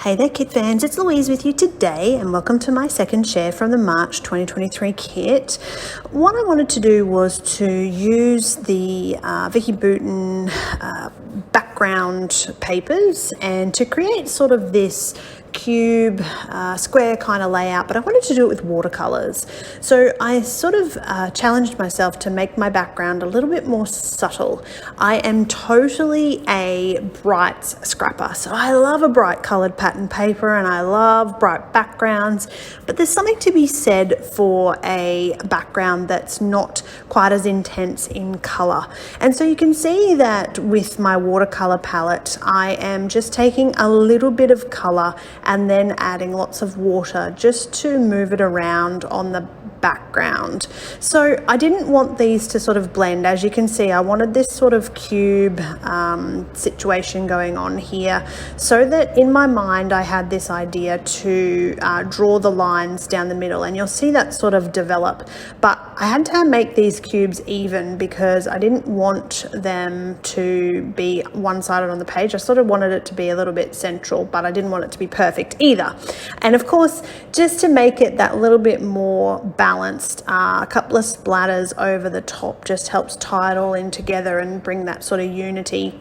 Hey there kit fans, it's Louise with you today and welcome to my second share from the March 2023 kit. What I wanted to do was to use the Vicky Bouton background papers and to create sort of this cube square kind of layout, but I wanted to do it with watercolors. So I sort of challenged myself to make my background a little bit more subtle. I am totally a bright scrapper, so I love a bright colored pattern paper and I love bright backgrounds, but there's something to be said for a background that's not quite as intense in color. And so you can see that with my watercolor palette, I am just taking a little bit of color and then adding lots of water just to move it around on the background. So I didn't want these to sort of blend. As you can see, I wanted this sort of cube situation going on here, so that in my mind I had this idea to draw the lines down the middle, and you'll see that sort of develop. But I had to make these cubes even because I didn't want them to be one-sided on the page. I sort of wanted it to be a little bit central, but I didn't want it to be perfect either. And of course, just to make it that little bit more balanced, a couple of splatters over the top just helps tie it all in together and bring that sort of unity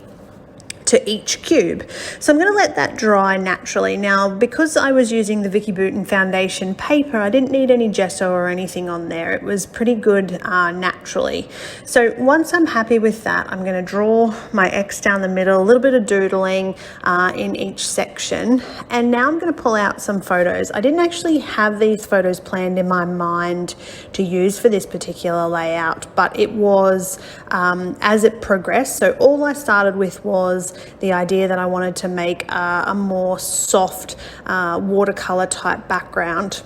to each cube. So I'm going to let that dry naturally. Now, because I was using the Vicky Bouton foundation paper, I didn't need any gesso or anything on there. It was pretty good naturally. So once I'm happy with that, I'm going to draw my X down the middle, a little bit of doodling in each section. And now I'm going to pull out some photos. I didn't actually have these photos planned in my mind to use for this particular layout, but it was as it progressed. So all I started with was the idea that I wanted to make a more soft watercolor type background.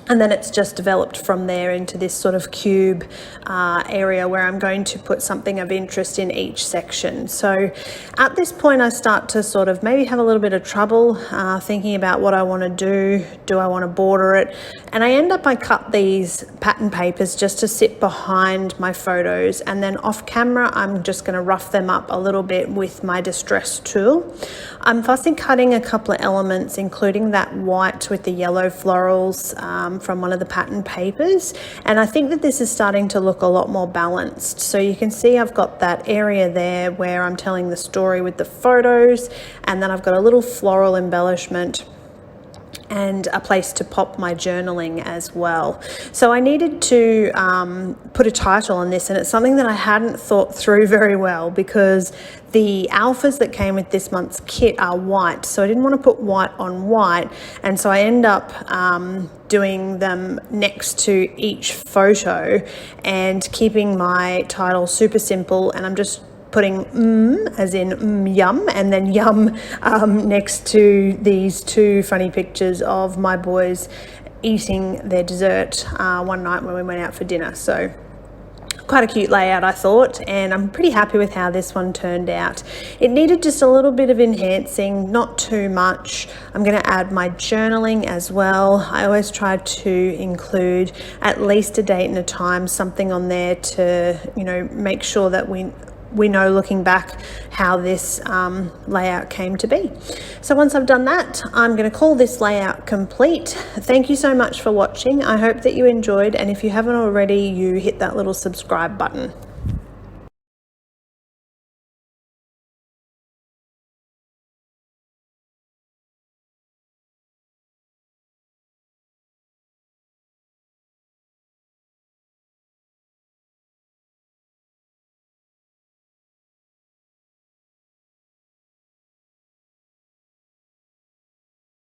And then it's just developed from there into this sort of cube area where I'm going to put something of interest in each section. So at this point I start to sort of maybe have a little bit of trouble thinking about what I want to do. Do I want to border it? And I cut these pattern papers just to sit behind my photos, and then off camera I'm just going to rough them up a little bit with my distress tool. I'm fussy cutting a couple of elements, including that white with the yellow florals from one of the pattern papers, and I think that this is starting to look a lot more balanced. So you can see I've got that area there where I'm telling the story with the photos, and then I've got a little floral embellishment and a place to pop my journaling as well. So I needed to put a title on this, and it's something that I hadn't thought through very well because the alphas that came with this month's kit are white, so I didn't want to put white on white, and so I end up doing them next to each photo and keeping my title super simple, and I'm just putting as in yum, and then yum next to these two funny pictures of my boys eating their dessert one night when we went out for dinner. So quite a cute layout, I thought, and I'm pretty happy with how this one turned out. It needed just a little bit of enhancing, not too much. I'm going to add my journaling as well. I always try to include at least a date and a time, something on there to, you know, make sure that we know looking back how this layout came to be. So once I've done that, I'm going to call this layout complete. Thank you so much for watching. I hope that you enjoyed, and if you haven't already, you hit that little subscribe button.